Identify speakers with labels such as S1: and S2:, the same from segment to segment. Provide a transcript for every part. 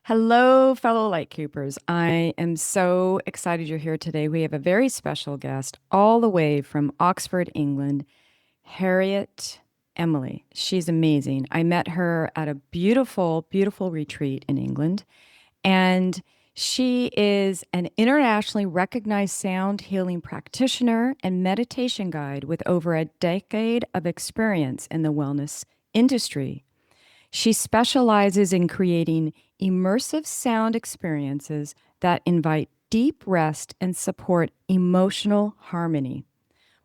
S1: Hello, fellow Lightkeepers. I am so excited you're here today. We have a very special guest all the way from Oxford, England, Harriet Emily. She's amazing. I met her at a beautiful, beautiful retreat in England, and she is an internationally recognized sound healing practitioner and meditation guide with over a decade of experience in the wellness industry. She specializes in creating immersive sound experiences that invite deep rest and support emotional harmony,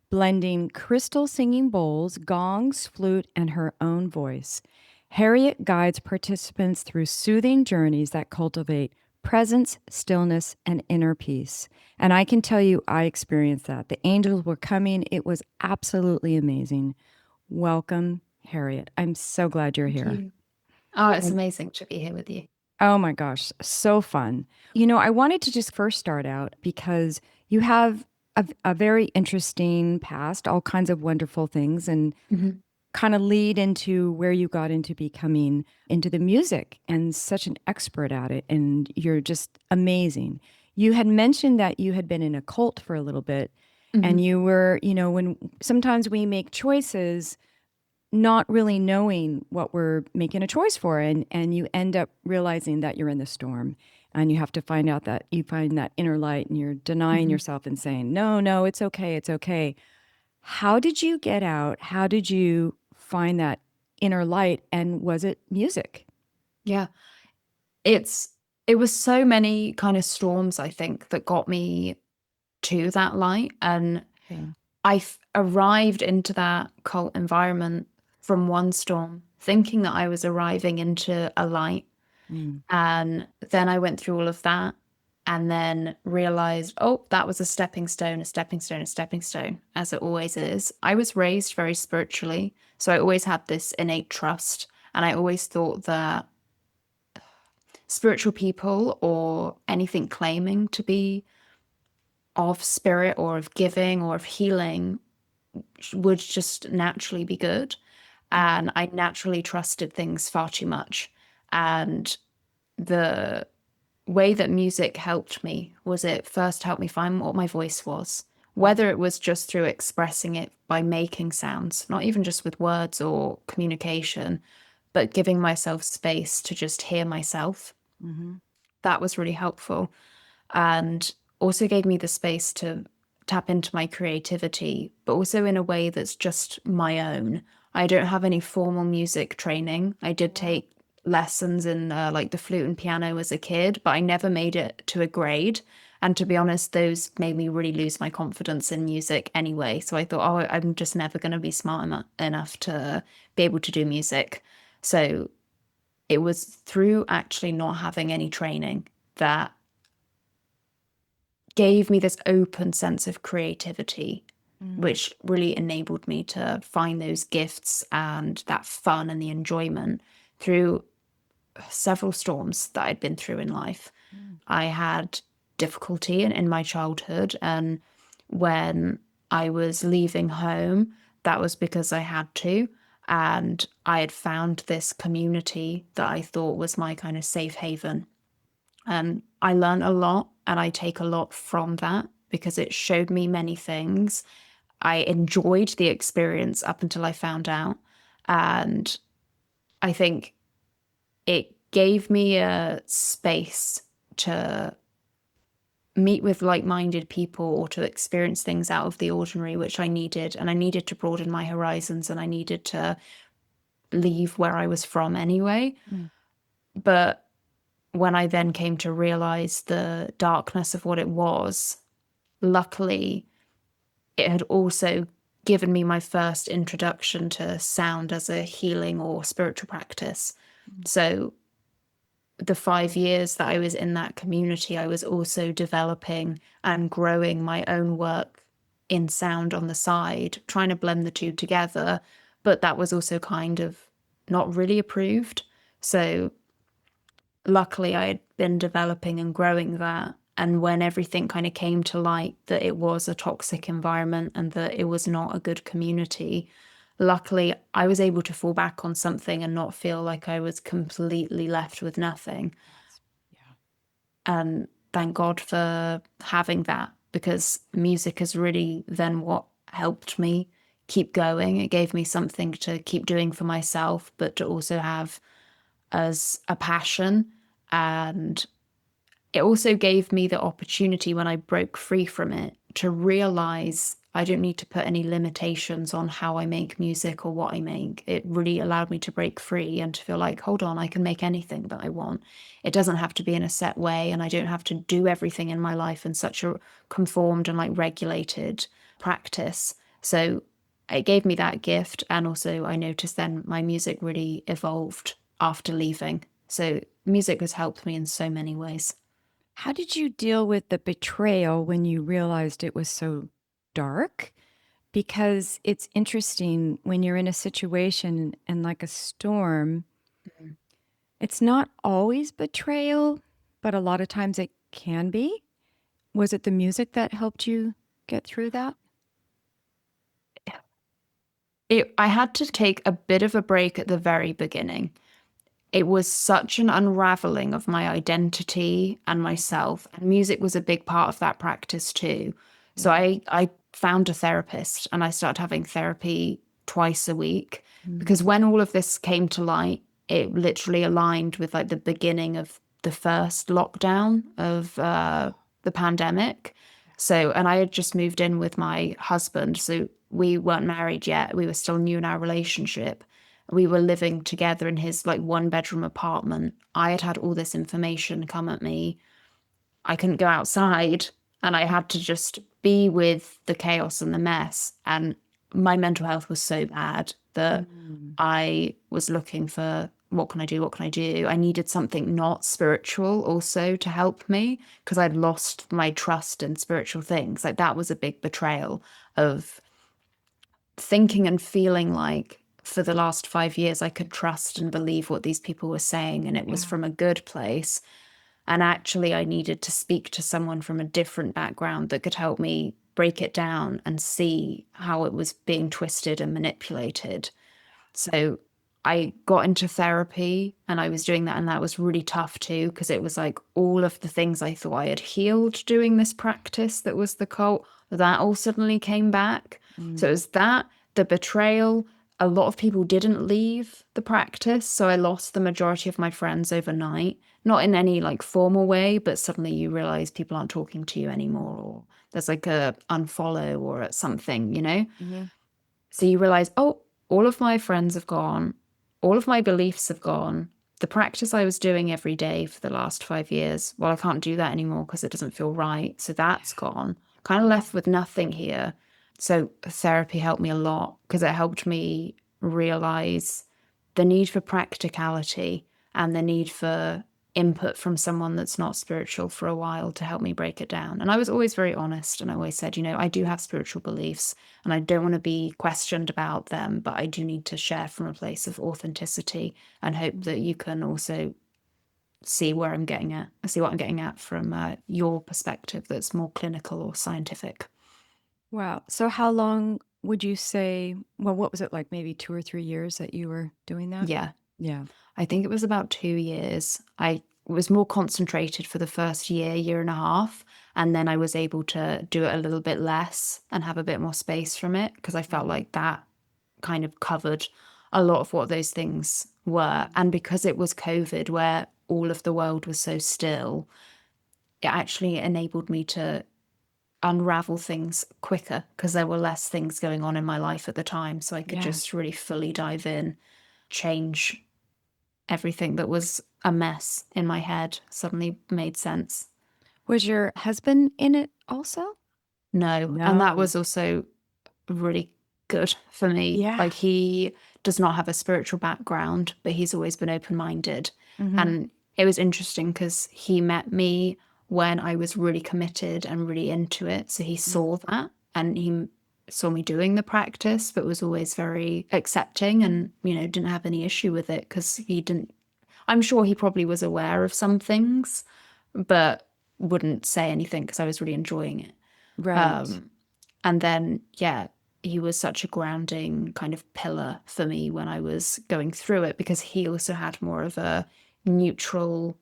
S1: blending crystal singing bowls, gongs, flute, and her own voice. Harriet guides participants through soothing journeys that cultivate presence, stillness, and inner peace. And I can tell you, I experienced that. The angels were coming. It was absolutely amazing. Welcome, Harriet. I'm so glad you're
S2: Thank
S1: here.
S2: you. Oh, it's amazing to be here with you.
S1: Oh my gosh, so fun. I wanted to just first start out because you have a very interesting past, all kinds of wonderful things, and
S2: Hmm.
S1: kind of lead into where you got into becoming into the music and such an expert at it. And you're just amazing. You had mentioned that you had been in a cult for a little bit, and
S2: Hmm.
S1: you were, when sometimes we make choices not really knowing what we're making a choice for, and you end up realizing that you're in the storm, and you have to find out that you find that inner light, and you're denying
S2: Hmm.
S1: yourself and saying no, no, it's okay, it's okay. How did you get out? How did you find that inner light, and was it music?
S2: Yeah, it's it was so many kind of storms, I think, that got me to that light. And
S1: Yeah.
S2: arrived into that cult environment from one storm, thinking that I was arriving into a light.
S1: Mm.
S2: And then I went through all of that and then realized, oh, that was a stepping stone, a stepping stone, a stepping stone, as it always is. I was raised very spiritually, so I always had this innate trust. And I always thought that spiritual people or anything claiming to be of spirit or of giving or of healing would just naturally be good. And I naturally trusted things far too much. And the way that music helped me was it first helped me find what my voice was, whether it was just through expressing it by making sounds, not even just with words or communication, but giving myself space to just hear myself.
S1: Mm-hmm.
S2: That was really helpful. And also gave me the space to tap into my creativity, but also in a way that's just my own. I don't have any formal music training. I did
S1: Wow.
S2: take lessons in like the flute and piano as a kid, but I never made it to a grade. And to be honest, those made me really lose my confidence in music anyway. So I thought, oh, I'm just never going to be enough to be able to do music. So it was through actually not having any training that gave me this open sense of creativity,
S1: Mm.
S2: which really enabled me to find those gifts and that fun and the enjoyment through several storms that I'd been through in life.
S1: Mm.
S2: I had difficulty in my childhood, and when I was leaving home, that was because I had to. And I had found this community that I thought was my kind of safe haven. And I learned a lot and I take a lot from that because it showed me many things. I enjoyed the experience up until I found out. And I think it gave me a space to meet with like minded people or to experience things out of the ordinary, which I needed. And I needed to broaden my horizons and I needed to leave where I was from anyway.
S1: Mm.
S2: But when I then came to realize the darkness of what it was, luckily, it had also given me my first introduction to sound as a healing or spiritual practice. So, the 5 years that I was in that community, I was also developing and growing my own work in sound on the side, trying to blend the two together. But that was also kind of not really approved. So, luckily I had been developing and growing that. And when everything kind of came to light that it was a toxic environment and that it was not a good community, luckily I was able to fall back on something and not feel like I was completely left with nothing. And thank God for having that, because music is really then what helped me keep going. It gave me something to keep doing for myself, but to also have as a passion. And it also gave me the opportunity when I broke free from it to realize I don't need to put any limitations on how I make music or what I make. It really allowed me to break free and to feel like, hold on, I can make anything that I want. It doesn't have to be in a set way, and I don't have to do everything in my life in such a conformed and like regulated practice. So it gave me that gift. And also, I noticed then my music really evolved after leaving. So music has helped me in so many ways.
S1: How did you deal with the betrayal when you realized it was so dark? Because it's interesting when you're in a situation and like a storm, it's not always betrayal, but a lot of times it can be. Was it the music that helped you get through that?
S2: I had to take a bit of a break at the very beginning. It was such an unraveling of my identity and myself. And music was a big part of that practice too. So
S1: Yeah.
S2: I found a therapist and I started having therapy twice a week, because
S1: Mm.
S2: when all of this came to light, it literally aligned with like the beginning of the first lockdown of the pandemic. So, and I had just moved in with my husband. So we weren't married yet. We were still new in our relationship. We were living together in his like 1 bedroom apartment. I had had all this information come at me. I couldn't go outside, and I had to just be with the chaos and the mess. And my mental health was so bad that
S1: Mm.
S2: I was looking for, what can I do? What can I do? I needed something not spiritual also to help me, because I'd lost my trust in spiritual things. Like that was a big betrayal of thinking and feeling like for the last 5 years I could trust and believe what these people were saying, and it was
S1: Yeah.
S2: from a good place. And actually, I needed to speak to someone from a different background that could help me break it down and see how it was being twisted and manipulated. So I got into therapy and I was doing that, and that was really tough too, because it was like all of the things I thought I had healed doing this practice that was the cult, that all suddenly came back. So
S1: Mm.
S2: it was that, the betrayal. A lot of people didn't leave the practice. So I lost the majority of my friends overnight, not in any like formal way, but suddenly you realize people aren't talking to you anymore, or there's like a unfollow or something, you know?
S1: Hmm.
S2: So you realize, oh, all of my friends have gone, all of my beliefs have gone. The practice I was doing every day for the last 5 years, well, I can't do that anymore because it doesn't feel right. So that's gone. Kind of left with nothing here. So therapy helped me a lot, because it helped me realize the need for practicality and the need for input from someone that's not spiritual for a while to help me break it down. And I was always very honest, and I always said, I do have spiritual beliefs and I don't want to be questioned about them, but I do need to share from a place of authenticity, and hope that you can also see where I'm getting at, see what I'm getting at from your perspective that's more clinical or scientific.
S1: Wow. So how long would you say, well, what was it like, maybe 2 or 3 years that you were doing that?
S2: Yeah.
S1: Yeah.
S2: I think it was about 2 years. I was more concentrated for the first year, year and a half. And then I was able to do it a little bit less and have a bit more space from it, because I felt like that kind of covered a lot of what those things were. And because it was COVID, where all of the world was so still, it actually enabled me to unravel things quicker, because there were less things going on in my life at the time. So I could
S1: Yeah.
S2: just really fully dive in, change everything that was a mess in my head suddenly made sense.
S1: Was your husband in it also?
S2: No. And that
S1: No.
S2: was also really good for me.
S1: Yeah.
S2: Like, he does not have a spiritual background, but he's always been open minded.
S1: Hmm.
S2: And it was interesting because he met me when I was really committed and really into it. So he saw that, and he saw me doing the practice, but was always very accepting and, didn't have any issue with it, because he didn't. I'm sure he probably was aware of some things, but wouldn't say anything because I was really enjoying it.
S1: Right.
S2: And then, yeah, he was such a grounding kind of pillar for me when I was going through it, because he also had more of a neutral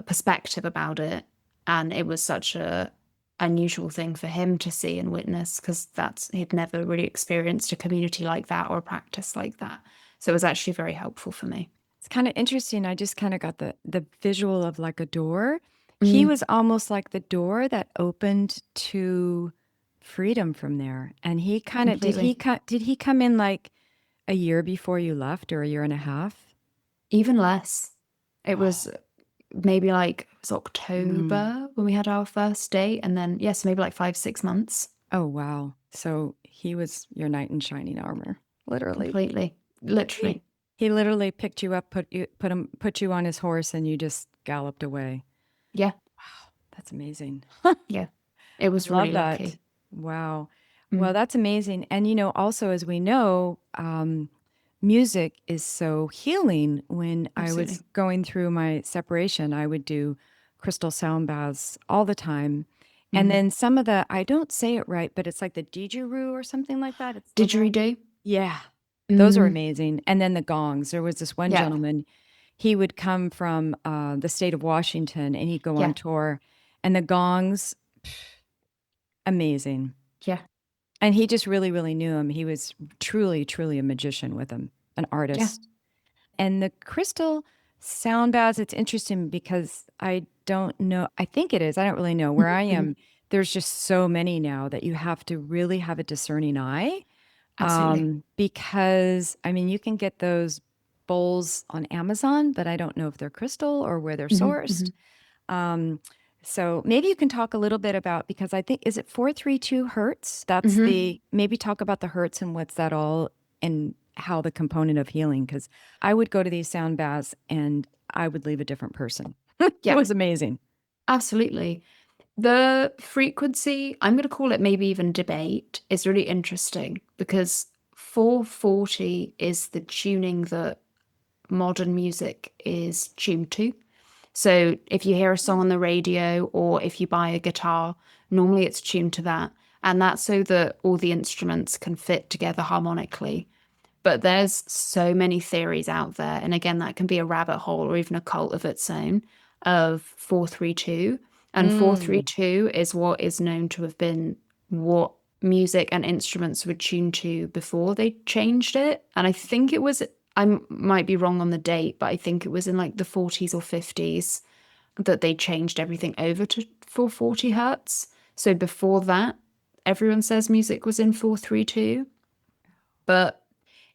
S2: perspective about it. And it was such a unusual thing for him to see and witness, because he'd never really experienced a community like that or a practice like that. So it was actually very helpful for me.
S1: It's kind of interesting. I just kind of got the visual of like a door. He
S2: Mm,
S1: was almost like the door that opened to freedom from there. And he kind of
S2: completely.
S1: did he come in like a year before you left or a year and a half?
S2: Even less. It
S1: Oh.
S2: was maybe like, it was
S1: Mm.
S2: October when we had our first date. And then, yes, maybe like 5, 6 months.
S1: Oh wow. So he was your knight in shining armor, literally.
S2: Completely.
S1: He
S2: Literally.
S1: he literally picked you up, put you on his horse and you just galloped away.
S2: Yeah.
S1: That's amazing.
S2: Yeah. It was
S1: Love
S2: really
S1: that.
S2: lucky.
S1: Wow. Well,
S2: Mm,
S1: that's amazing. And also, as we know, music is so healing. When I
S2: absolutely.
S1: was going through my separation, I would do crystal sound baths all the time. And
S2: Mm.
S1: then some of the, I don't say it right, but it's like the didgeridoo or something like that. It's the little,
S2: Didgeridoo?
S1: yeah, those are
S2: Mm,
S1: amazing. And then the gongs. There was this one
S2: yeah.
S1: gentleman, he would come from the state of Washington and he'd go on
S2: Yeah.
S1: tour. And the gongs, amazing.
S2: Yeah.
S1: And he just really, really knew him. He was truly, truly a magician with him, an
S2: Yeah.
S1: artist. And the crystal sound baths, it's interesting because I don't know. I think it is. I don't really know. Where I
S2: Mhm.
S1: am, there's just so many now that you have to really have a discerning eye.
S2: Absolutely.
S1: Because, I mean, you can get those bowls on Amazon, but I don't know if they're crystal or where they're
S2: Hmm.
S1: sourced.
S2: Hmm.
S1: Um, so maybe you can talk a little bit about, because I think, is it 432 hertz? That's
S2: Hmm.
S1: the, maybe talk about the hertz and what's that all and how the component of healing. Because I would go to these sound baths and I would leave a different person. It
S2: Yeah.
S1: was amazing.
S2: Absolutely. The frequency, I'm going to call it maybe even debate, is really interesting, because 440 is the tuning that modern music is tuned to. So if you hear a song on the radio or if you buy a guitar, normally it's tuned to that. And that's so that all the instruments can fit together harmonically. But there's so many theories out there. And again, that can be a rabbit hole or even a cult of its own, of 432. And
S1: Mm,
S2: 432 is what is known to have been what music and instruments were tuned to before they changed it. And I think it was, I might be wrong on the date, but I think it was in like the 40s or 50s that they changed everything over to 440 hertz. So before that, everyone says music was in 432. But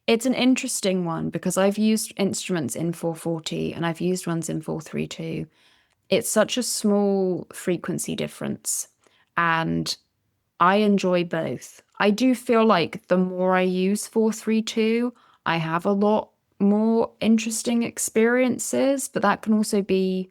S2: it's an interesting one because I've used instruments in 440 and I've used ones in 432. It's such a small frequency difference, and I enjoy both. I do feel like the more I use 432, I have a lot more interesting experiences, but that can also be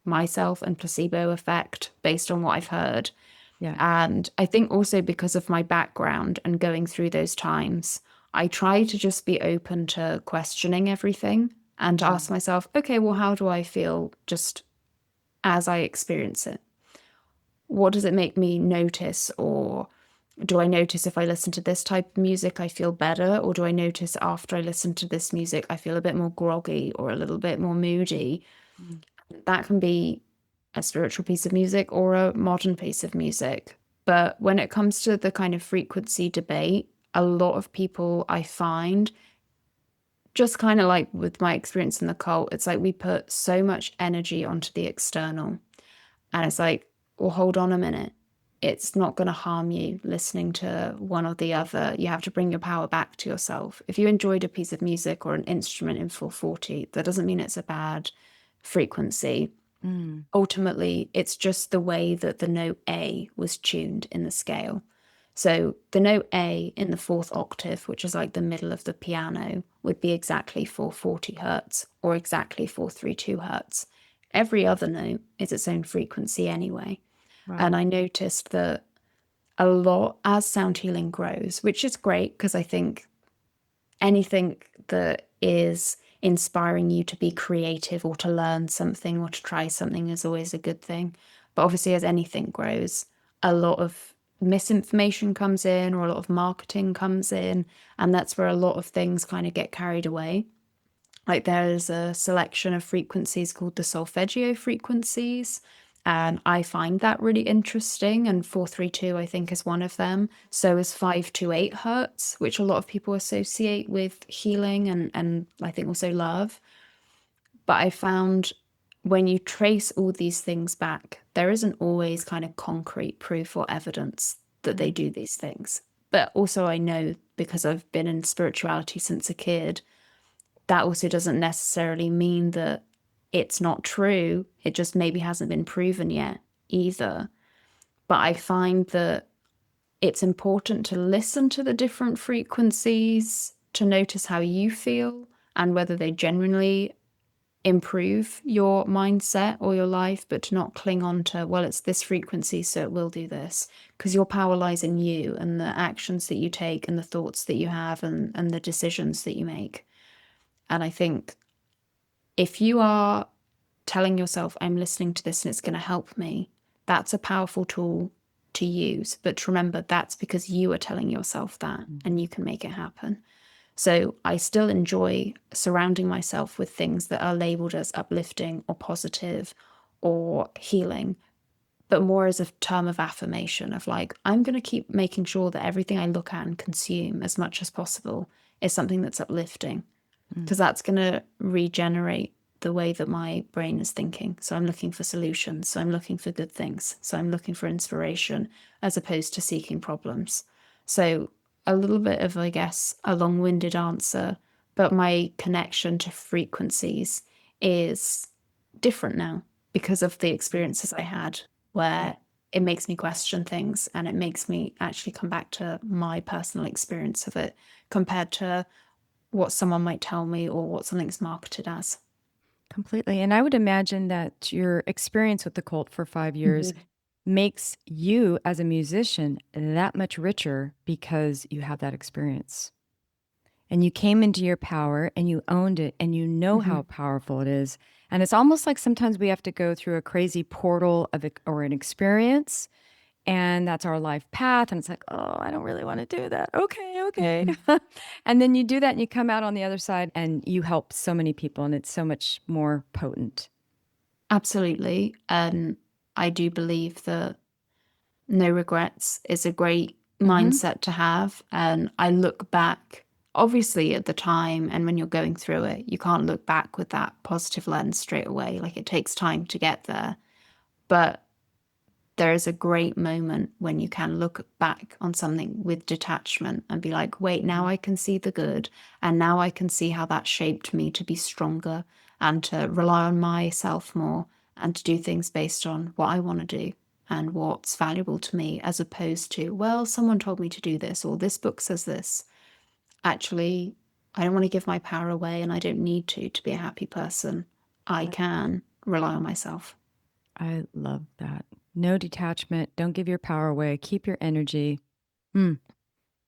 S2: myself and placebo effect based on what I've heard.
S1: yeah.
S2: And I think also because of my background and going through those times, I try to just be open to questioning everything and to ask
S1: Mm,
S2: myself, okay, well, how do I feel just as I experience it? What does it make me notice? Or do I notice if I listen to this type of music, I feel better? Or do I notice after I listen to this music, I feel a bit more groggy or a little bit more moody?
S1: mm,
S2: That can be a spiritual piece of music or a modern piece of music. But when it comes to the kind of frequency debate, a lot of people I find, just kind of like with my experience in the cult, it's like we put so much energy onto the external. And it's like, well, hold on a minute. It's not going to harm you listening to one or the other. You have to bring your power back to yourself. If you enjoyed a piece of music or an instrument in 440, that doesn't mean it's a bad frequency.
S1: mm.
S2: Ultimately, it's just the way that the note A was tuned in the scale. So the note A in the fourth octave, which is like the middle of the piano, would be exactly 440 hertz or exactly 432 hertz. Every other note is its own frequency anyway. And
S1: Wow.
S2: I noticed that a lot as sound healing grows, which is great because I think anything that is inspiring you to be creative or to learn something or to try something is always a good thing. But obviously, as anything grows, a lot of misinformation comes in or a lot of marketing comes in. And that's where a lot of things kind of get carried away. Like there's a selection of frequencies called the solfeggio frequencies. And I find that really interesting. And 432, I think, is one of them. So is 528 hertz, which a lot of people associate with healing and I think also love. But I found when you trace all these things back, there isn't always kind of concrete proof or evidence that they do these things. But also, I know because I've been in spirituality since a kid, that also doesn't necessarily mean that it's not true. It just maybe hasn't been proven yet either. But I find that it's important to listen to the different frequencies, to notice how you feel and whether they genuinely improve your mindset or your life, but to not cling on to, well, it's this frequency, so it will do this. Because your power lies in you and the actions that you take and the thoughts that you have and the decisions that you make. And I think if you are telling yourself, I'm listening to this and it's going to help me, that's a powerful tool to use. But to remember, that's because you are telling yourself that and you can make it happen. So I still enjoy surrounding myself with things that are labeled as uplifting or positive or healing, but more as a term of affirmation of like, I'm going to keep making sure that everything I look at and consume as much as possible is something that's uplifting, because that's going to regenerate the way that my brain is thinking. So I'm looking for solutions. So I'm looking for good things. So I'm looking for inspiration as opposed to seeking problems. So a little bit of, I guess, a long-winded answer, but my connection to frequencies is different now because of the experiences I had where it makes me question things and it makes me actually come back to my personal experience of it compared to what someone might tell me or what something's marketed as.
S1: Completely. And I would imagine that your experience with the cult for 5 years makes you as a musician that much richer because you have that experience. And you came into your power and you owned it and you know how powerful it is. And it's almost like sometimes we have to go through a crazy portal of or an experience, and that's our life path. And it's like, oh, I don't really want to do that. Okay, okay. And then you do that and you come out on the other side and you help so many people and it's so much more potent.
S2: Absolutely. And I do believe that no regrets is a great mindset to have. And I look back, obviously, at the time and when you're going through it, you can't look back with that positive lens straight away. Like it takes time to get there. But there is a great moment when you can look back on something with detachment and be like, wait, now I can see the good. And now I can see how that shaped me to be stronger and to rely on myself more and to do things based on what I want to do and what's valuable to me, as opposed to, well, someone told me to do this or this book says this. Actually, I don't want to give my power away and I don't need to be a happy person. I can rely on myself.
S1: I love that. No detachment. Don't give your power away. Keep your energy. Mm,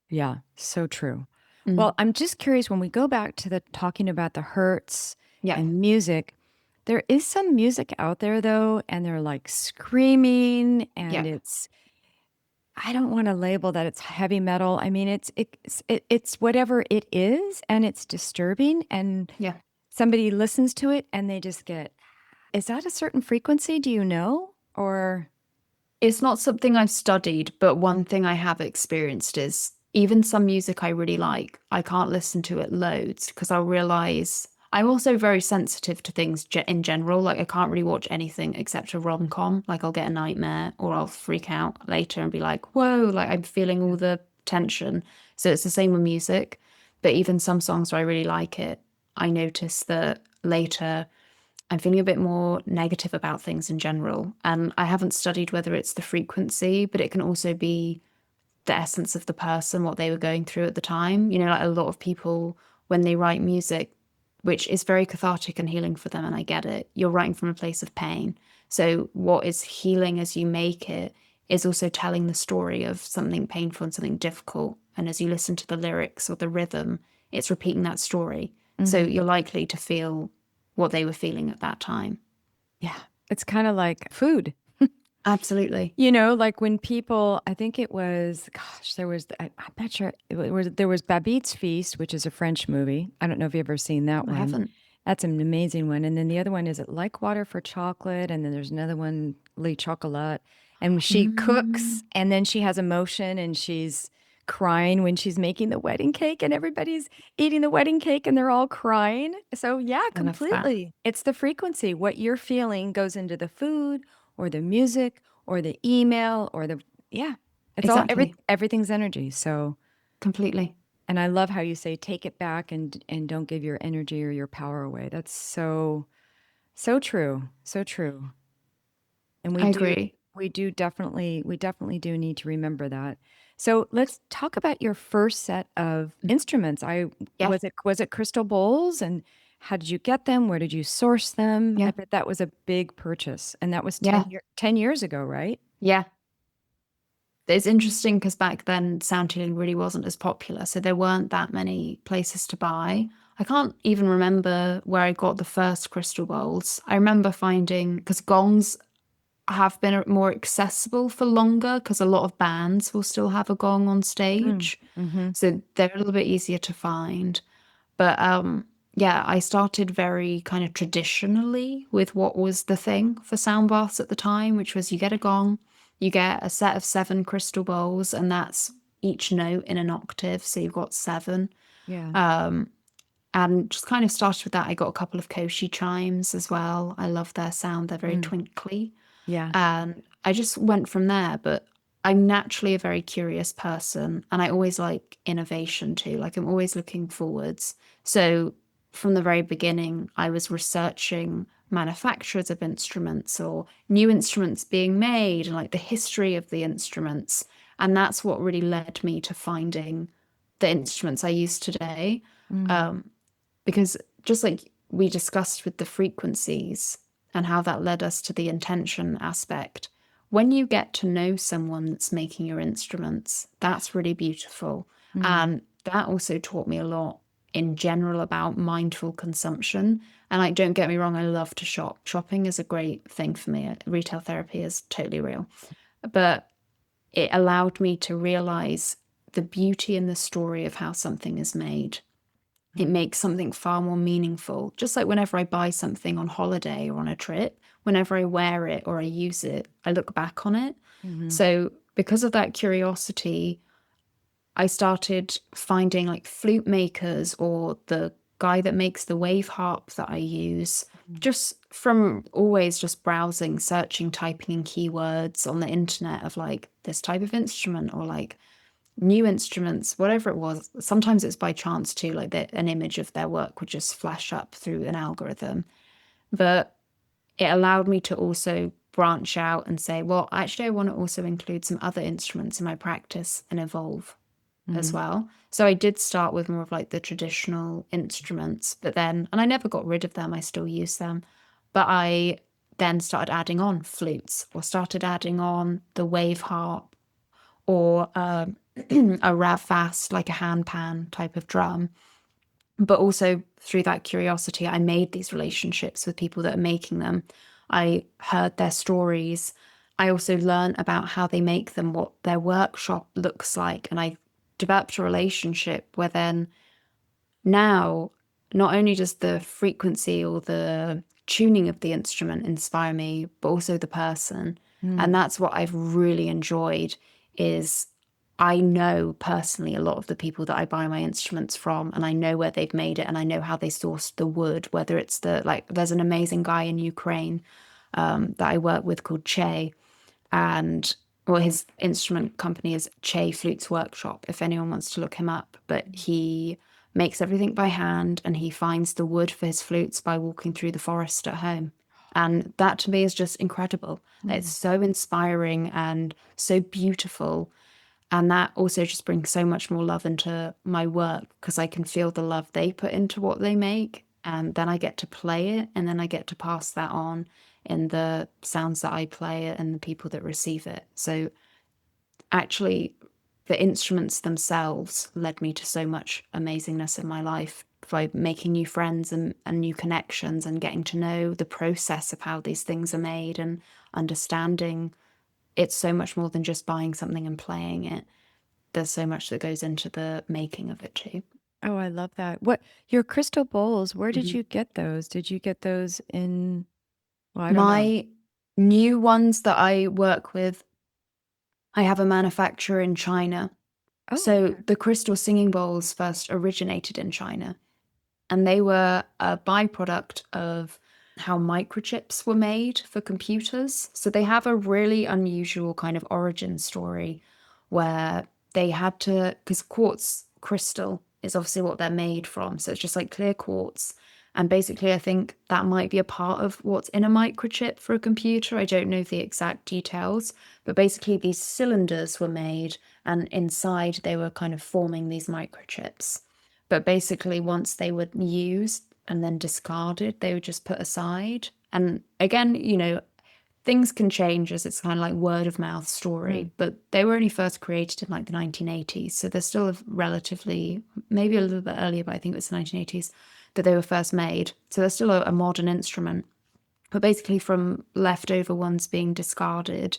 S1: yeah, so true. Well, I'm just curious when we go back to the talking about the hurts
S2: Yeah.
S1: and music, there is some music out there though, and they're like screaming and
S2: Yeah.
S1: I don't want to label that it's heavy metal. I mean, it's whatever it is and it's disturbing and
S2: Yeah.
S1: somebody listens to it and they just get, is that a certain frequency? Do you know? Or
S2: It's not something I've studied, but one thing I have experienced is even some music I really like, I can't listen to it loads because I'll realize I'm also very sensitive to things in general. Like I can't really watch anything except a rom-com. Like I'll get a nightmare or I'll freak out later and be like, whoa, like I'm feeling all the tension. So it's the same with music. But even some songs where I really like it, I notice that later I'm feeling a bit more negative about things in general. And I haven't studied whether it's the frequency, but it can also be the essence of the person, what they were going through at the time. You know, like a lot of people, when they write music, which is very cathartic and healing for them, and I get it, you're writing from a place of pain. So, what is healing as you make it is also telling the story of something painful and something difficult. And as you listen to the lyrics or the rhythm, it's repeating that story. So, you're likely to feel what they were feeling at that time.
S1: yeah, it's kind of like food.
S2: Absolutely.
S1: You know, like when people, I think it was, gosh, I'm not sure, there was Babette's Feast, which is a French movie. I don't know if you've ever seen that
S2: I
S1: one.
S2: haven't.
S1: That's an amazing one. And then the other one is it like water for chocolate, and then there's another one, Le Chocolat. And she cooks,
S2: Mm,
S1: and then she has emotion, and she's crying when she's making the wedding cake, and everybody's eating the wedding cake, and they're all crying. So yeah,
S2: I love that.
S1: completely. It's the frequency. What you're feeling goes into the food, or the music, or the email, or the yeah. It's all
S2: Exactly.
S1: everything's energy. So.
S2: Completely.
S1: And I love how you say take it back and don't give your energy or your power away. That's so true. So true. And
S2: I agree.
S1: we definitely do need to remember that. So let's talk about your first set of instruments. I
S2: Yeah.
S1: was it crystal bowls, and how did you get them? Where did you source them? I
S2: Yeah.
S1: bet that was a big purchase. And that was
S2: Yeah.
S1: 10 years ago, right?
S2: Yeah. It's interesting because back then sound healing really wasn't as popular, so there weren't that many places to buy. I can't even remember where I got the first crystal bowls. I remember finding because gongs have been more accessible for longer because a lot of bands will still have a gong on
S1: Mm.
S2: stage,
S1: Mm-hmm.
S2: so they're a little bit easier to find. But yeah, I started very kind of traditionally with what was the thing for sound baths at the time, which was you get a gong, you get a set of 7 crystal bowls, and that's each note in an octave. So you've got 7.
S1: Yeah.
S2: And just kind of started with that. I got a couple of Koshi chimes as well. I love their sound, they're very
S1: Mm.
S2: twinkly.
S1: Yeah.
S2: And I just went from there. But I'm naturally a very curious person and I always like innovation too. Like I'm always looking forwards. So from the very beginning, I was researching manufacturers of instruments or new instruments being made and like the history of the instruments. And that's what really led me to finding the instruments I use today.
S1: Mm.
S2: Um, because just like we discussed with the frequencies and how that led us to the intention aspect, when you get to know someone that's making your instruments, that's really beautiful.
S1: Mm.
S2: And that also taught me a lot in general about mindful consumption. And like, don't get me wrong, I love to shop. Shopping is a great thing for me. Retail therapy is totally real. But it allowed me to realize the beauty and the story of how something is made. It makes something far more meaningful. Just like whenever I buy something on holiday or on a trip, whenever I wear it or I use it, I look back on it.
S1: Mm-hmm.
S2: So, because of that curiosity, I started finding like flute makers or the guy that makes the wave harp that I use, just from always just browsing, searching, typing in keywords on the internet of like this type of instrument or like new instruments, whatever it was. Sometimes it's by chance too, like an image of their work would just flash up through an algorithm. But it allowed me to also branch out and say, well, actually, I want to also include some other instruments in my practice and evolve as
S1: Mm-hmm.
S2: well. So I did start with more of like the traditional instruments, but then, and I never got rid of them, I still use them. But I then started adding on flutes or started adding on the wave harp or a rav fast, like a handpan type of drum. But also through that curiosity, I made these relationships with people that are making them. I heard their stories. I also learned about how they make them, what their workshop looks like. And I developed a relationship where then now, not only does the frequency or the tuning of the instrument inspire me, but also the person. And
S1: Mm.
S2: that's what I've really enjoyed is I know personally a lot of the people that I buy my instruments from, and I know where they've made it, and I know how they sourced the wood, whether it's like, there's an amazing guy in Ukraine that I work with called Che, and well, his instrument company is Che Flutes Workshop, if anyone wants to look him up. But he makes everything by hand and he finds the wood for his flutes by walking through the forest at home. And that to me is just incredible. It's
S1: Mm.
S2: so inspiring and so beautiful. And that also just brings so much more love into my work because I can feel the love they put into what they make. And then I get to play it and then I get to pass that on in the sounds that I play it and the people that receive it. So actually, the instruments themselves led me to so much amazingness in my life by making new friends and new connections and getting to know the process of how these things are made and understanding it's so much more than just buying something and playing it. There's so much that goes into the making of it too.
S1: Oh, I love that. What your crystal bowls, where did
S2: Mhm.
S1: you get those? Did you get those in, well, I don't know.
S2: My new ones that I work with, I have a manufacturer in China.
S1: Oh,
S2: So
S1: okay.
S2: the crystal singing bowls first originated in China, and they were a byproduct of how microchips were made for computers. So they have a really unusual kind of origin story where they had to, because quartz crystal is obviously what they're made from. So it's just like clear quartz. And basically, I think that might be a part of what's in a microchip for a computer. I don't know the exact details, but basically, these cylinders were made, and inside they were kind of forming these microchips. But basically, once they were used and then discarded, they were just put aside. And again, things can change as it's kind of like word of mouth
S1: Mm.
S2: story, but they were only first created in like the 1980s. So they're still relatively, maybe a little bit earlier, but I think it was the 1980s that they were first made. So they're still a modern instrument. But basically, from leftover ones being discarded,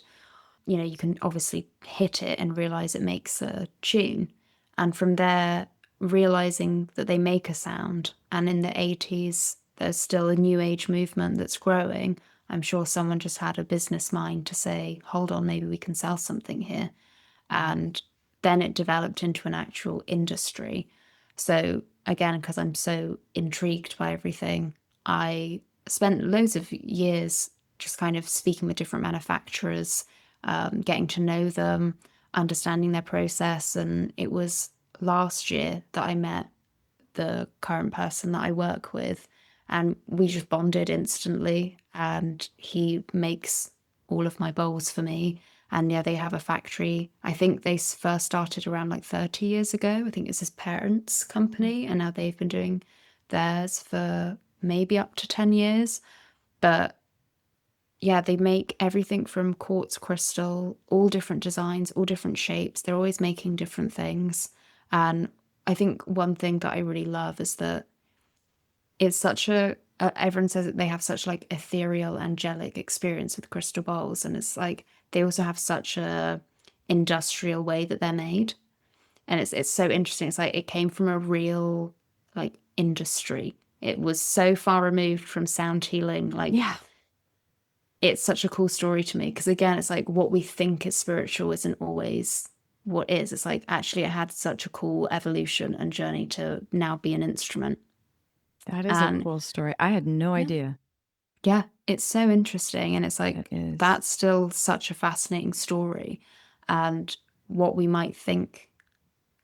S2: you can obviously hit it and realize it makes a tune. And from there, realizing that they make a sound. And in the 80s, there's still a new age movement that's growing. I'm sure someone just had a business mind to say, hold on, maybe we can sell something here. And then it developed into an actual industry. So, again, because I'm so intrigued by everything, I spent loads of years just kind of speaking with different manufacturers, getting to know them, understanding their process. And it was last year that I met the current person that I work with, and we just bonded instantly. And he makes all of my bowls for me. And yeah, they have a factory. I think they first started around like 30 years ago. I think it's his parents' company, and now they've been doing theirs for maybe up to 10 years. But yeah, they make everything from quartz crystal, all different designs, all different shapes. They're always making different things. And I think one thing that I really love is that it's such everyone says that they have such like ethereal, angelic experience with crystal bowls. And it's like they also have such a industrial way that they're made. And it's so interesting. It's like it came from a real like industry. It was so far removed from sound healing. Like
S1: Yeah,
S2: it's such a cool story to me because again it's like what we think is spiritual isn't always what is. It's like actually it had such a cool evolution and journey to now be an instrument.
S1: that is a
S2: And
S1: cool story. I had no
S2: yeah,
S1: idea.
S2: yeah, it's so interesting, and it's
S1: That
S2: like
S1: is.
S2: that's still such a fascinating story. And what we might think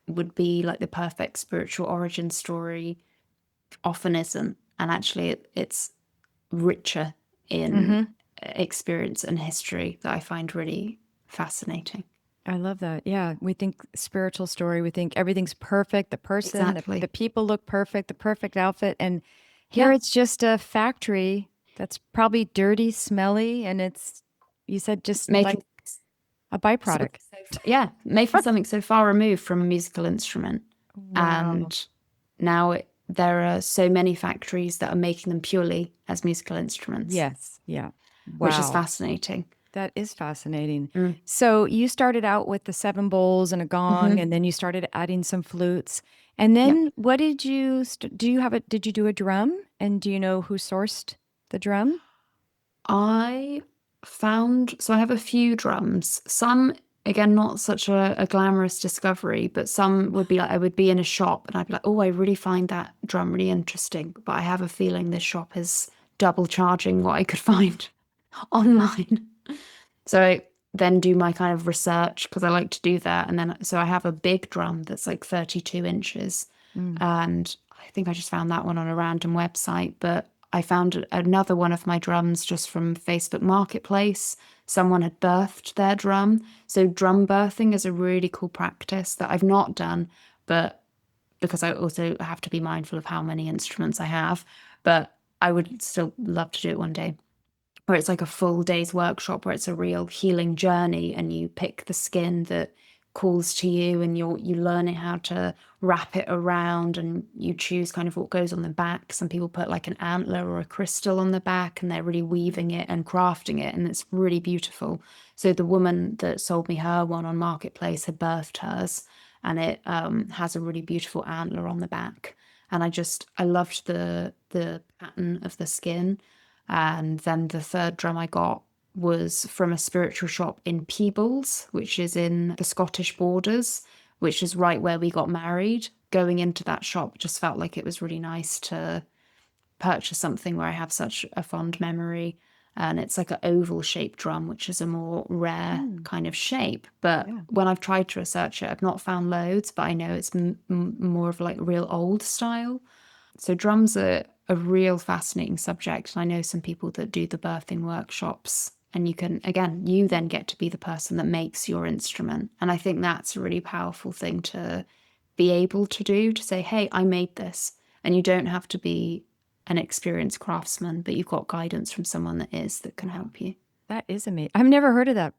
S2: would be like the perfect spiritual origin story often isn't, and actually it's richer in
S1: Mm-hmm.
S2: experience and history that I find really fascinating.
S1: I love that. Yeah, we think spiritual story. We think everything's perfect. The person, the
S2: Exactly.
S1: people look perfect, the perfect outfit. And here
S2: Yeah.
S1: it's just a factory that's probably dirty, smelly, and it's, you said just like
S2: Making
S1: a
S2: something
S1: byproduct.
S2: so yeah, making something so far removed from a musical instrument.
S1: Wow.
S2: And now there are so many factories that are making them purely as musical instruments,
S1: Yes. Yeah.
S2: which is
S1: Wow.
S2: fascinating.
S1: That is fascinating.
S2: Mm.
S1: So you started out with the seven bowls and a gong,
S2: Hmm.
S1: and then you started adding some flutes. And
S2: Yep.
S1: then what did you do you have did you do a drum? And do you know who sourced the drum?
S2: I found, so I have a few drums. Some, again, not such a glamorous discovery, but some would be like, I would be in a shop and I'd be like, oh, I really find that drum really interesting. But I have a feeling this shop is double charging what I could find online. So I then do my kind of research because I like to do that. And then, so I have a big drum that's like 32 inches.
S1: Mm.
S2: And I think I just found that one on a random website. But I found another one of my drums just from Facebook Marketplace. Someone had birthed their drum. So drum birthing is a really cool practice that I've not done, but because I also have to be mindful of how many instruments I have. But I would still love to do it one day, where it's like a full day's workshop where it's a real healing journey and you pick the skin that calls to you and you learn it how to wrap it around and you choose kind of what goes on the back. Some people put like an antler or a crystal on the back and they're really weaving it and crafting it and it's really beautiful. So the woman that sold me her one on Marketplace had birthed hers, and it has a really beautiful antler on the back. And I loved the pattern of the skin. And then the third drum I got was from a spiritual shop in Peebles, which is in the Scottish borders, which is right where we got married. Going into that shop just felt like it was really nice to purchase something where I have such a fond memory. And it's like an oval shaped drum, which is a more rare kind of shape. But
S1: Yeah.
S2: when I've tried to research it, I've not found loads, but I know it's more of like real old style. So drums are a real fascinating subject. And I know some people that do the birthing workshops, and you then get to be the person that makes your instrument. And I think that's a really powerful thing to be able to do, to say, hey, I made this. And you don't have to be an experienced craftsman, but you've got guidance from someone that can help you.
S1: That is amazing. I've never heard of that.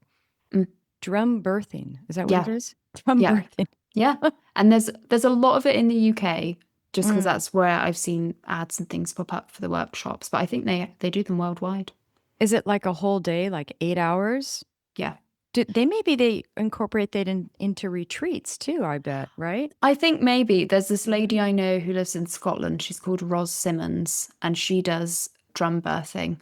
S2: Mm.
S1: Drum birthing. Is that what
S2: Yeah,
S1: it is? Drum
S2: yeah,
S1: birthing.
S2: yeah. And there's a lot of it in the UK, just because
S1: Mm.
S2: that's where I've seen ads and things pop up for the workshops. But I think they do them worldwide.
S1: Is it like a whole day, like 8 hours?
S2: Yeah.
S1: Maybe they incorporate that into retreats too, I bet, right?
S2: I think maybe there's this lady I know who lives in Scotland. She's called Ros Simmons, and she does drum birthing,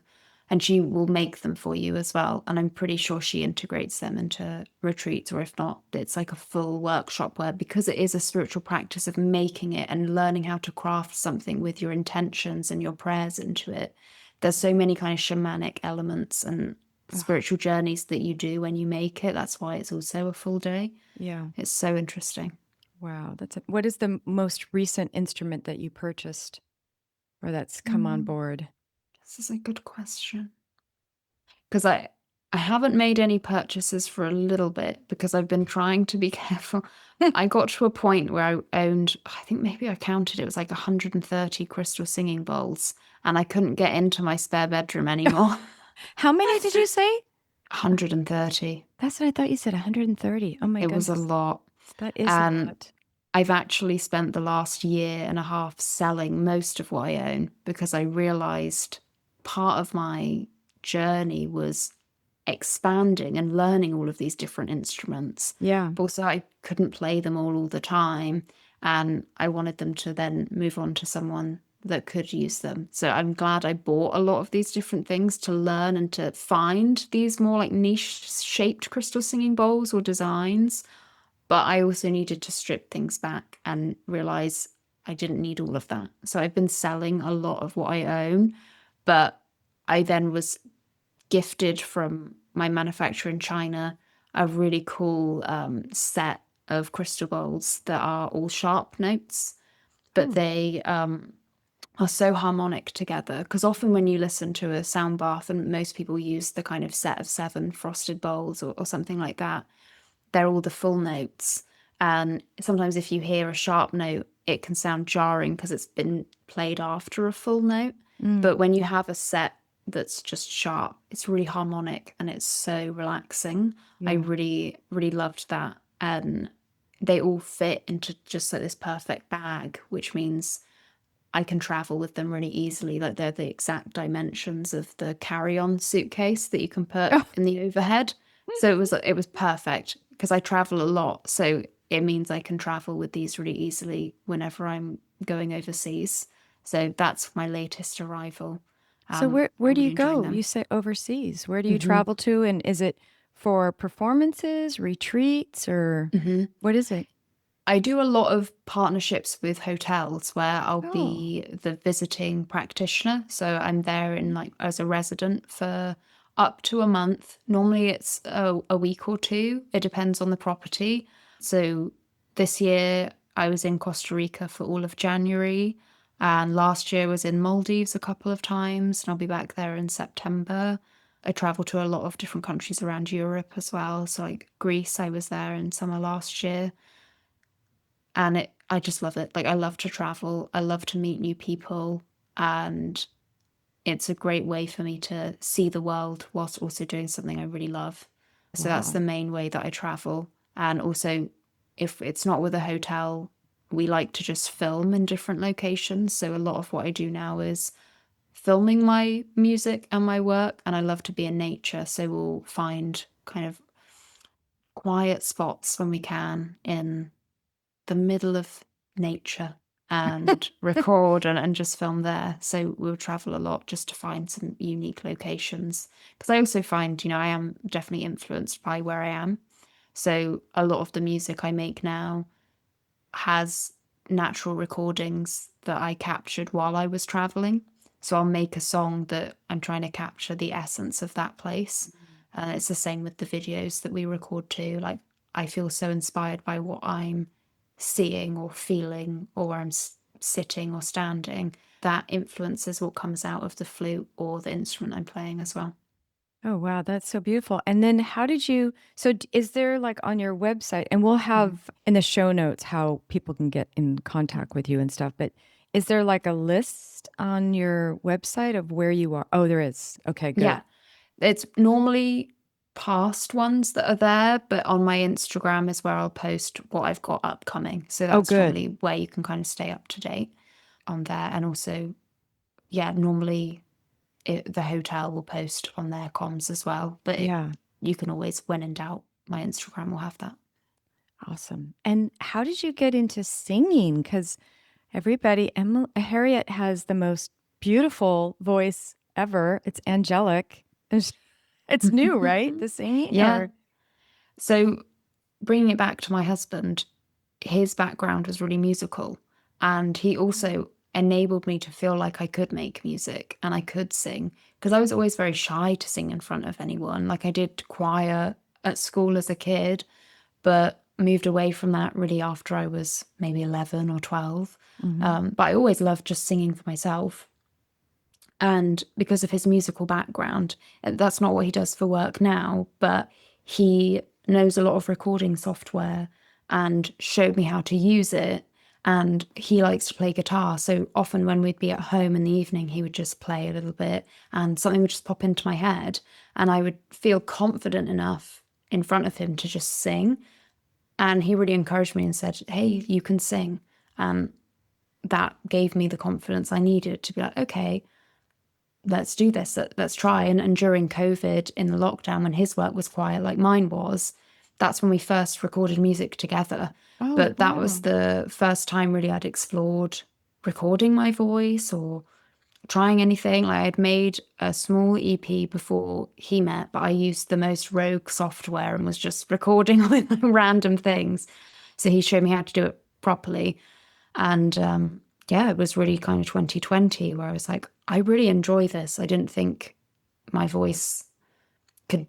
S2: and she will make them for you as well. And I'm pretty sure she integrates them into retreats, or if not, it's like a full workshop where, because it is a spiritual practice of making it and learning how to craft something with your intentions and your prayers into it, there's so many kind of shamanic elements and spiritual journeys that you do when you make it. That's why it's also a full day.
S1: Yeah.
S2: It's so interesting.
S1: Wow. What is the most recent instrument that you purchased or that's come on board?
S2: This is a good question. Because I haven't made any purchases for a little bit because I've been trying to be careful. I got to a point where I owned, I think maybe I counted, it was like 130 crystal singing bowls, and I couldn't get into my spare bedroom anymore.
S1: How many did you say?
S2: 130.
S1: That's what I thought you said, 130. Oh my
S2: It was a
S1: goodness.
S2: lot.
S1: That is a
S2: And
S1: lot.
S2: I've actually spent the last year and a half selling most of what I own because I realized part of my journey was expanding and learning all of these different instruments.
S1: Yeah.
S2: But also, I couldn't play them all the time. And I wanted them to then move on to someone that could use them. So I'm glad I bought a lot of these different things to learn and to find these more like niche shaped crystal singing bowls or designs. But I also needed to strip things back and realize I didn't need all of that. So I've been selling a lot of what I own, but I then was gifted from my manufacturer in China a really cool set of crystal bowls that are all sharp notes, but they are so harmonic together. Because often when you listen to a sound bath, and most people use the kind of set of 7 frosted bowls or something like that, they're all the full notes. And sometimes if you hear a sharp note, it can sound jarring because it's been played after a full note. But when you have a set that's just sharp, it's really harmonic and it's so relaxing. I really, really loved that. And they all fit into just like this perfect bag, which means I can travel with them really easily. Like they're the exact dimensions of the carry-on suitcase that you can put in the overhead. So it was perfect because I travel a lot. So it means I can travel with these really easily whenever I'm going overseas. So that's my latest arrival.
S1: So
S2: I'm
S1: where do
S2: really
S1: you
S2: enjoying
S1: go?
S2: them.
S1: You say overseas. Where do you travel to? And is it for performances, retreats, or what is it?
S2: I do a lot of partnerships with hotels where I'll
S1: Oh,
S2: be the visiting practitioner. So I'm there in like as a resident for up to a month. Normally it's a week or two. It depends on the property. So this year I was in Costa Rica for all of January, and last year was in Maldives a couple of times, and I'll be back there in September. I travel to a lot of different countries around Europe as well. So like Greece, I was there in summer last year, and I just love it. Like I love to travel, I love to meet new people, and it's a great way for me to see the world whilst also doing something I really love. So that's
S1: wow.
S2: the main way that I travel. And also, if it's not with a hotel, we like to just film in different locations. So a lot of what I do now is filming my music and my work, and I love to be in nature. So we'll find kind of quiet spots when we can in the middle of nature and record and just film there. So we'll travel a lot just to find some unique locations. Because I also find, I am definitely influenced by where I am. So a lot of the music I make now has natural recordings that I captured while I was traveling. So I'll make a song that I'm trying to capture the essence of that place. It's the same with the videos that we record too. Like, I feel so inspired by what I'm seeing or feeling, or where I'm sitting or standing. That influences what comes out of the flute or the instrument I'm playing as well.
S1: Oh, wow, that's so beautiful. And then is there like on your website, and we'll have in the show notes how people can get in contact with you and stuff, but is there like a list on your website of where you are? Oh, there is. Okay, good.
S2: Yeah, it's normally past ones that are there, but on my Instagram is where I'll post what I've got upcoming. So
S1: Oh,
S2: that's
S1: good.
S2: normally where you can kind of stay up to date on there. And also, yeah, normally the hotel will post on their comms as well. But
S1: Yeah.
S2: you can always, when in doubt, my Instagram will have that.
S1: Awesome. And how did you get into singing? Because Harriet has the most beautiful voice ever. It's angelic. It's new, right? The singing,
S2: Yeah.
S1: or
S2: So bringing it back to my husband, his background was really musical, and he also enabled me to feel like I could make music and I could sing, because I was always very shy to sing in front of anyone. Like, I did choir at school as a kid, but moved away from that really after I was maybe 11 or 12. But I always loved just singing for myself. And because of his musical background, that's not what he does for work now, but he knows a lot of recording software and showed me how to use it. And he likes to play guitar. So often when we'd be at home in the evening, he would just play a little bit and something would just pop into my head. And I would feel confident enough in front of him to just sing. And he really encouraged me and said, "Hey, you can sing." That gave me the confidence I needed to be like, okay, let's do this, let's try. And during COVID, in the lockdown, when his work was quiet like mine was, that's when we first recorded music together.
S1: oh,
S2: But that was
S1: wow.
S2: the first time really I'd explored recording my voice or trying anything. Like, I'd made a small EP before he met, but I used the most rogue software and was just recording with random things. So he showed me how to do it properly. And yeah, it was really kind of 2020 where I was like, I really enjoy this. I didn't think my voice could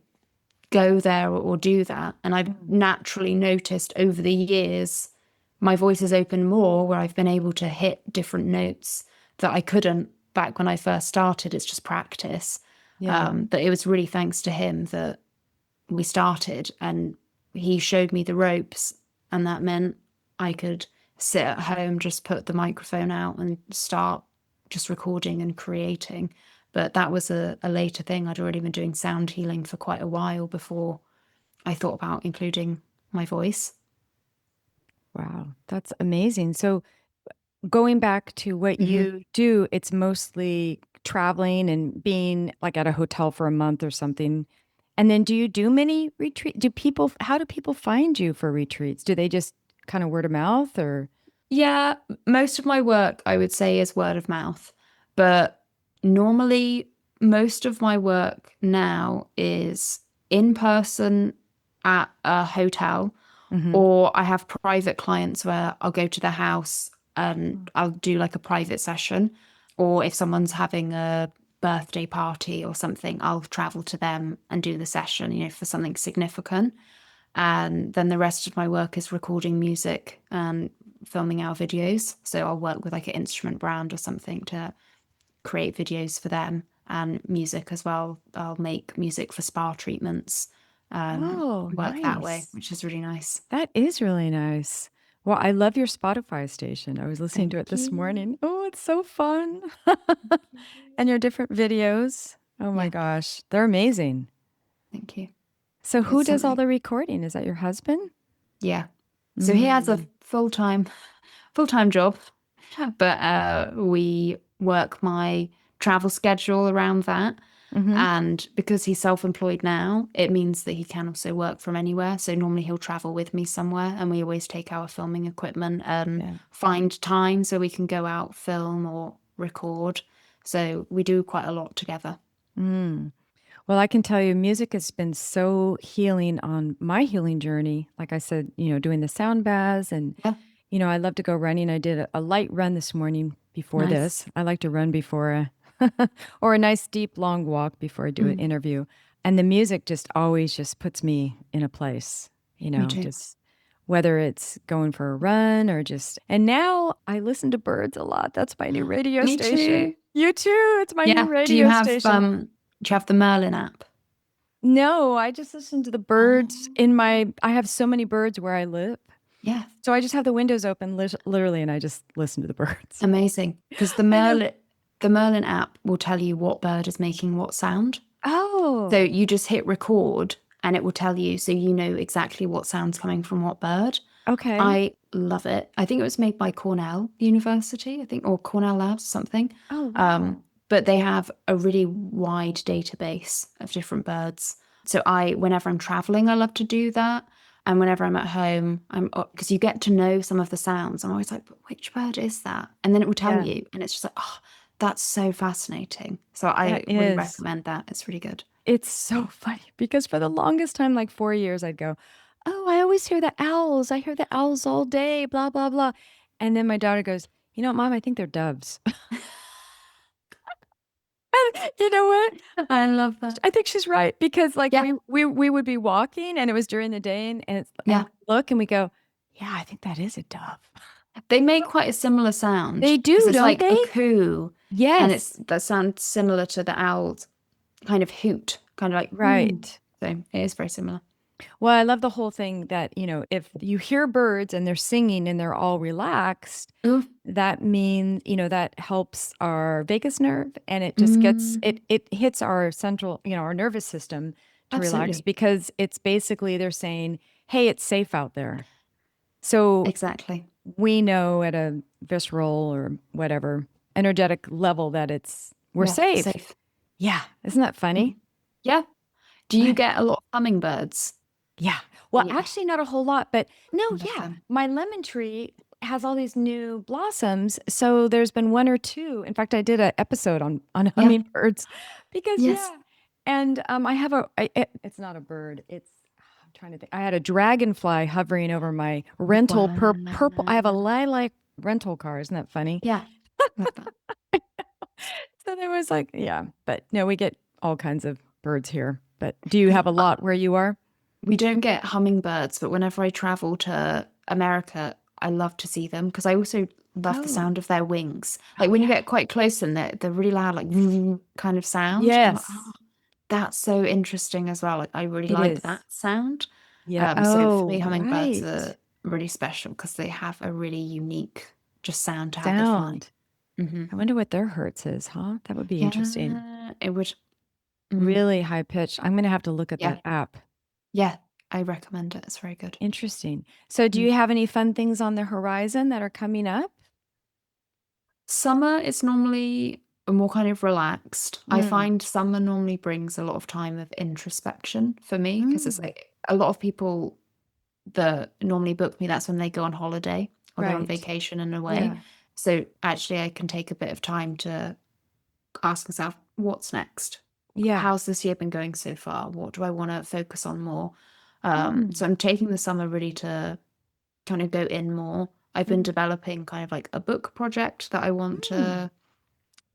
S2: go there or do that. And I've naturally noticed over the years, my voice has opened more, where I've been able to hit different notes that I couldn't back when I first started. It's just practice.
S1: Yeah.
S2: But it was really thanks to him that we started, and he showed me the ropes, and that meant I could sit at home, just put the microphone out and start just recording and creating. But that was a later thing. I'd already been doing sound healing for quite a while before I thought about including my voice.
S1: Wow. That's amazing. So going back to what
S2: Mm-hmm.
S1: you do, it's mostly traveling and being like at a hotel for a month or something. And then do you do many retreat? How do people find you for retreats? Do they just kind of word of mouth or?
S2: Yeah, most of my work, I would say, is word of mouth. But normally, most of my work now is in person at a hotel,
S1: Hmm.
S2: or I have private clients where I'll go to their house and I'll do like a private session. Or if someone's having a birthday party or something, I'll travel to them and do the session, for something significant. And then the rest of my work is recording music and filming our videos. So I'll work with like an instrument brand or something to create videos for them, and music as well. I'll make music for spa treatments and
S1: Oh,
S2: work that way,
S1: nice.
S2: which is really nice.
S1: That is really nice. Well, I love your Spotify station. I was listening
S2: Thank
S1: to it this
S2: you.
S1: morning. Oh, it's so fun. And your different videos. Oh my
S2: Yeah,
S1: gosh, they're amazing.
S2: thank you.
S1: So who
S2: It's
S1: does all
S2: something.
S1: the recording? Is that your husband?
S2: Yeah. So he has a
S1: Mm.
S2: full-time job, but we work my travel schedule around that.
S1: Mm-hmm.
S2: And because he's self-employed now, it means that he can also work from anywhere. So normally he'll travel with me somewhere, and we always take our filming equipment and
S1: Yeah.
S2: find time so we can go out, film, or record. So we do quite a lot together.
S1: Mm. Well, I can tell you, music has been so healing on my healing journey. Like I said, doing the sound baths and,
S2: Yeah,
S1: I love to go running. I did a light run this morning before
S2: nice.
S1: this. I like to run before or a nice deep long walk before I do an
S2: Mm,
S1: interview. And the music just always just puts me in a place,
S2: me too.
S1: just whether it's going for a run or just, and now I listen to birds a lot. That's my new radio
S2: Me
S1: station.
S2: too.
S1: You too. It's my new
S2: Yeah.
S1: radio station.
S2: Do you have the Merlin app?
S1: No, I just listen to the birds
S2: Oh,
S1: I have so many birds where I live.
S2: yeah.
S1: So I just have the windows open literally and I just listen to the birds.
S2: Amazing. Because
S1: I know.
S2: The Merlin app will tell you what bird is making what sound. So
S1: Oh,
S2: you just hit record and it will tell you, so you know exactly what sound's coming from what bird.
S1: okay.
S2: I love it. I think it was made by Cornell University, I think, or Cornell Labs or something.
S1: Oh, wow.
S2: But they have a really wide database of different birds. So whenever I'm traveling, I love to do that. And whenever I'm at home, because you get to know some of the sounds. I'm always like, but which bird is that? And then it will tell
S1: Yeah,
S2: you. And it's just like, oh, that's so fascinating. So
S1: that
S2: I really
S1: is.
S2: recommend that. It's really good.
S1: It's so funny because for the longest time, like 4 years, I'd go, oh, I always hear the owls. I hear the owls all day, blah, blah, blah. And then my daughter goes, you know what, Mom, I think they're doves. You know what?
S2: I love that.
S1: I think she's right because like
S2: Yeah.
S1: we would be walking and it was during the day and
S2: Yeah.
S1: we look and we go, yeah, I think that is a dove.
S2: They make quite a similar sound
S1: They
S2: because
S1: do,
S2: it's
S1: don't
S2: like a
S1: they?
S2: coo, and it's
S1: Yes,
S2: that sounds similar to the owl's kind of hoot, kind of like ooh.
S1: right.
S2: So it is very similar.
S1: Well, I love the whole thing that, if you hear birds and they're singing and they're all relaxed,
S2: Ooh.
S1: that means, that helps our vagus nerve and it just gets
S2: Mm,
S1: it hits our central, our nervous system to relax
S2: absolutely.
S1: because it's basically they're saying, "Hey, it's safe out there." So
S2: Exactly.
S1: we know at a visceral or whatever energetic level that we're
S2: Yeah.
S1: safe.
S2: Safe.
S1: Yeah, isn't that
S2: Mhm.
S1: funny?
S2: Yeah. Do you
S1: What?
S2: get a lot of hummingbirds?
S1: Yeah. Well,
S2: Yeah.
S1: actually, not a whole lot, but no,
S2: I love
S1: yeah.
S2: them.
S1: My lemon tree has all these new blossoms. So there's been one or two. In fact, I did an episode on
S2: Yeah.
S1: hummingbirds because,
S2: Yes.
S1: yeah. And I have it's not a bird. I'm trying to think. I had a dragonfly hovering over my rental purple. I have a
S2: Wow.
S1: lilac rental car. Isn't that funny?
S2: Yeah. Love that.
S1: So there was like, yeah, but no, we get all kinds of birds here. But do you have a lot where you are?
S2: We don't get hummingbirds, but whenever I travel to America, I love to see them because I also love the
S1: Oh,
S2: sound of their wings. Like
S1: oh
S2: when you
S1: yeah.
S2: get quite close and they're really loud, like kind of sound. I'm like, oh,
S1: Yes,
S2: that's so interesting as well. Like I really
S1: it
S2: like
S1: is.
S2: that sound.
S1: Yeah.
S2: So for
S1: Oh,
S2: me, hummingbirds are
S1: right.
S2: really special because they have a really unique just sound to how they fly.
S1: Sound.
S2: Hmm.
S1: I wonder what their hertz is, huh? That would be interesting.
S2: Yeah, it would. Mm,
S1: Really high pitched. I'm going to have to look at
S2: yeah,
S1: that app.
S2: yeah, I recommend it. It's very good.
S1: Interesting. So, do
S2: Mm.
S1: you have any fun things on the horizon that are coming up?
S2: Summer is normally more kind of relaxed. I
S1: Mm.
S2: find summer normally brings a lot of time of introspection for me because it's
S1: Mm.
S2: like a lot of people that normally book me, that's when they go on holiday or they're on
S1: Right.
S2: vacation and away.
S1: Yeah.
S2: So actually, I can take a bit of time to ask myself, what's next?
S1: Yeah.
S2: How's this year been going so far? What do I want to focus on more?
S1: Mm.
S2: So I'm taking the summer really to kind of go in more. I've been
S1: Mm.
S2: developing kind of like a book project that I want
S1: Mm.
S2: to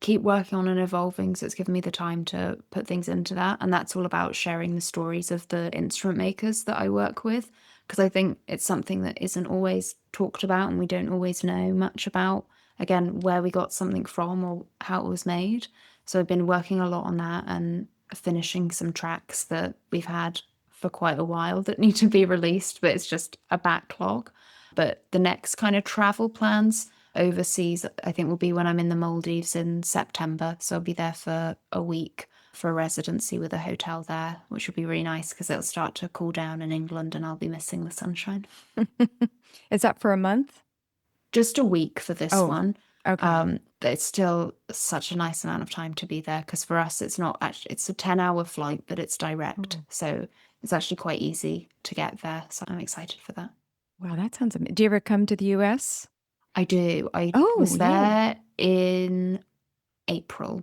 S2: keep working on and evolving. So it's given me the time to put things into that. And that's all about sharing the stories of the instrument makers that I work with. Because I think it's something that isn't always talked about and we don't always know much about, again, where we got something from or how it was made. So I've been working a lot on that and finishing some tracks that we've had for quite a while that need to be released, but it's just a backlog. But the next kind of travel plans overseas, I think will be when I'm in the Maldives in September. So I'll be there for a week for a residency with a hotel there, which will be really nice because it'll start to cool down in England and I'll be missing the sunshine.
S1: Is that for a month?
S2: Just a week for this
S1: Oh,
S2: one.
S1: okay.
S2: it's still such a nice amount of time to be there, because for us it's not actually, it's a 10-hour flight, but it's direct. So it's actually quite easy to get there. So I'm excited for that.
S1: Wow, that sounds amazing. Do you ever come to the US?
S2: I do. I
S1: Oh,
S2: was
S1: yay.
S2: there in April,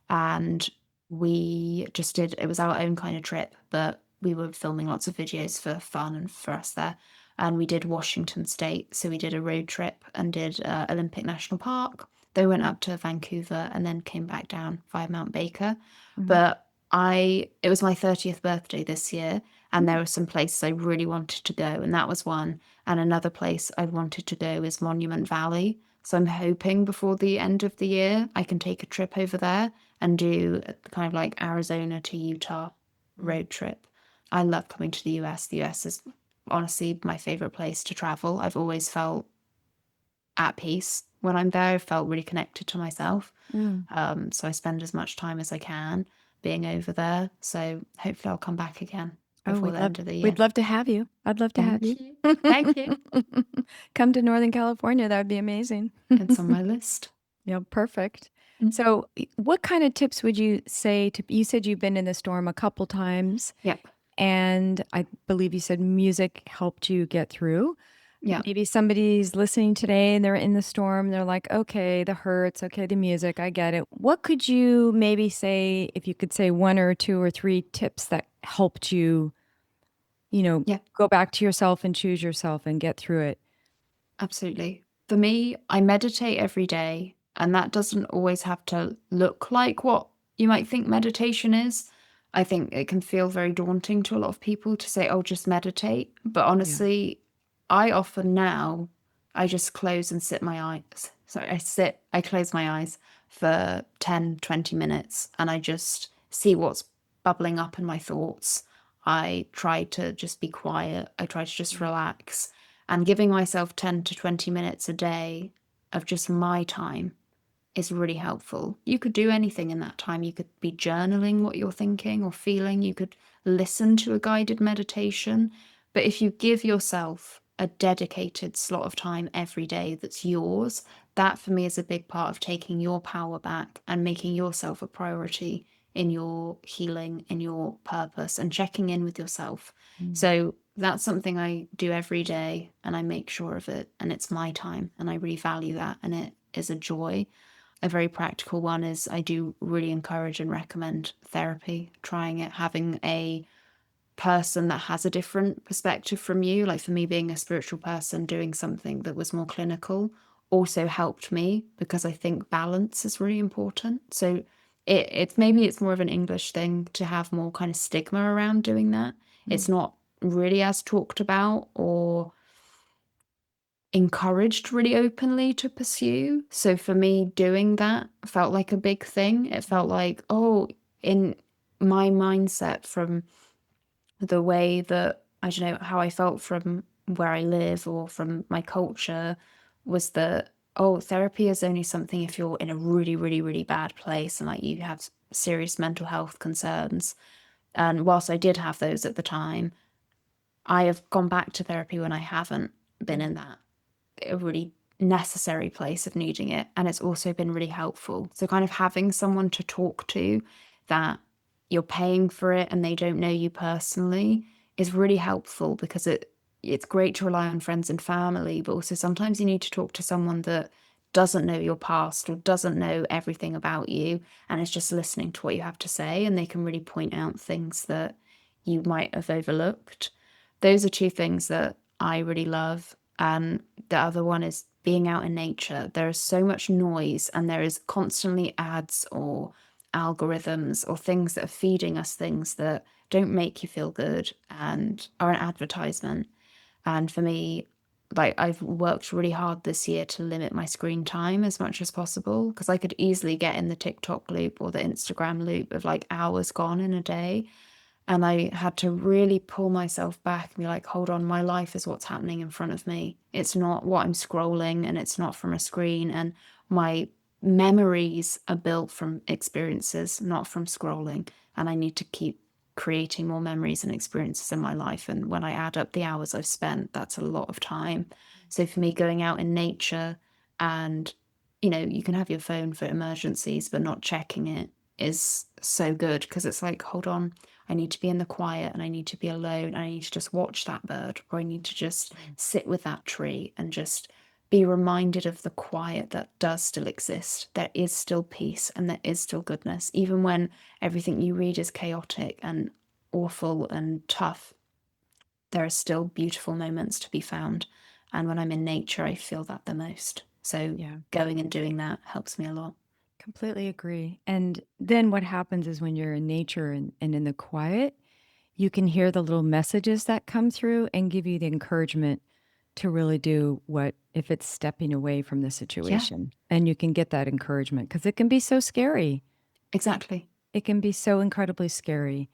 S2: and we just did, it was our own kind of trip, but we were filming lots of videos for fun and for us there. And we did Washington State. So we did a road trip and did Olympic National Park. They went up to Vancouver and then came back down via Mount Baker.
S1: Mhm.
S2: But it was my 30th birthday this year, and there were some places I really wanted to go, and that was one. And another place I wanted to go is Monument Valley. So I'm hoping before the end of the year I can take a trip over there and do kind of like Arizona to Utah road trip. I love coming to the US. The US is honestly my favorite place to travel. I've always felt at peace when I'm there. I felt really connected to myself.
S1: Mm.
S2: So I spend as much time as I can being over there. So hopefully I'll come back again
S1: Oh,
S2: before the end of the year.
S1: we'd love to have you. I'd love to have
S2: Thank
S1: you.
S2: you. Thank you.
S1: Come to Northern California. That would be amazing.
S2: It's on my list.
S1: Yeah, perfect.
S2: Mm.
S1: So, what kind of tips would you say to, you said you've been in the storm a couple times,
S2: Yep.
S1: and I believe you said music helped you get through.
S2: Yeah.
S1: Maybe somebody's listening today and they're in the storm. They're like, okay, the hurts, okay, the music, I get it. What could you maybe say, if you could say one or two or three tips that helped you,
S2: Yeah.
S1: go back to yourself and choose yourself and get through it?
S2: Absolutely. For me, I meditate every day, and that doesn't always have to look like what you might think meditation is. I think it can feel very daunting to a lot of people to say, oh, just meditate. But
S1: Yeah.
S2: honestly, I often now, I just close and sit my eyes. So I close my eyes for 10, 20 minutes, and I just see what's bubbling up in my thoughts. I try to just be quiet. I try to just relax, and giving myself 10 to 20 minutes a day of just my time is really helpful. You could do anything in that time. You could be journaling what you're thinking or feeling. You could listen to a guided meditation. But if you give yourself a dedicated slot of time every day that's yours, that for me is a big part of taking your power back and making yourself a priority in your healing, in your purpose, and checking in with yourself. So that's something I do every day, and I make sure of it, and it's my time, and I really value that, and it is a joy. A very practical one is I do really encourage and recommend therapy, trying it, having a person that has a different perspective from you. Like for me, being a spiritual person, doing something that was more clinical also helped me, because I think balance is really important. So it's maybe it's more of an English thing to have more kind of stigma around doing that. It's not really as talked about or encouraged really openly to pursue. So for me, doing that felt like a big thing. It felt like, oh, in my mindset, from the way that, I don't know, how I felt from where I live or from my culture, was that, oh, therapy is only something if you're in a really, really, really bad place and like you have serious mental health concerns. And whilst I did have those at the time, I have gone back to therapy when I haven't been in that a really necessary place of needing it, and it's also been really helpful. So kind of having someone to talk to, that you're paying for it and they don't know you personally, is really helpful, because it's great to rely on friends and family, but also sometimes you need to talk to someone that doesn't know your past or doesn't know everything about you, and is just listening to what you have to say, and they can really point out things that you might have overlooked. Those are two things that I really love. And the other one is being out in nature. There is so much noise, and there is constantly ads or algorithms or things that are feeding us things that don't make you feel good and are an advertisement. And for me, like, I've worked really hard this year to limit my screen time as much as possible, because I could easily get in the TikTok loop or the Instagram loop of like hours gone in a day. And I had to really pull myself back and be like, hold on, my life is what's happening in front of me. It's not what I'm scrolling, and it's not from a screen. And my memories are built from experiences, not from scrolling. And I need to keep creating more memories and experiences in my life. And when I add up the hours I've spent, that's a lot of time. So for me, going out in nature and you can have your phone for emergencies, but not checking it is so good, because it's like, hold on, I need to be in the quiet and I need to be alone and I need to just watch that bird, or I need to just sit with that tree and just be reminded of the quiet that does still exist. There is still peace and there is still goodness, even when everything you read is chaotic and awful and tough. There are still beautiful moments to be found. And when I'm in nature, I feel that the most. So
S1: Yeah.
S2: going and doing that helps me a lot.
S1: Completely agree. And then what happens is when you're in nature and in the quiet, you can hear the little messages that come through and give you the encouragement to really do what, if it's stepping away from the
S2: Yeah,
S1: situation. And you can get that encouragement because it can be so scary.
S2: exactly.
S1: It can be so incredibly scary.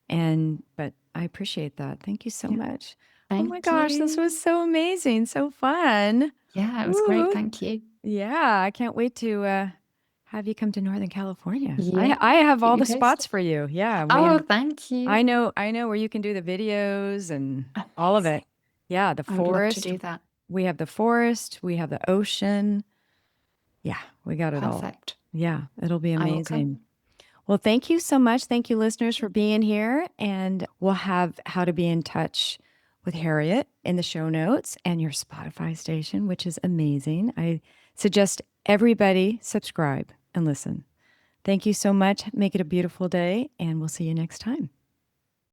S1: But I appreciate that. Thank you so
S2: Yeah.
S1: much. Oh my
S2: Thank
S1: gosh, this was
S2: you.
S1: so amazing, so fun.
S2: Yeah, it was great.
S1: Ooh,
S2: Thank you.
S1: yeah, I can't wait to have you come to Northern California.
S2: Yeah,
S1: I have
S2: keep
S1: all
S2: me
S1: the spots
S2: posted.
S1: for you. Yeah, we
S2: Oh,
S1: have.
S2: thank you.
S1: I know where you can do the videos and all of it.
S2: Amazing.
S1: Yeah, the
S2: I would love to
S1: forest.
S2: do that.
S1: We have the forest. We have the ocean. Yeah, we got it all.
S2: Perfect.
S1: Yeah, it'll be
S2: I will come.
S1: amazing. Well, thank you so much. Thank you, listeners, for being here. And we'll have how to be in touch with Harriet in the show notes and your Spotify station, which is amazing. I suggest everybody subscribe and listen. Thank you so much. Make it a beautiful day, and we'll see you next time.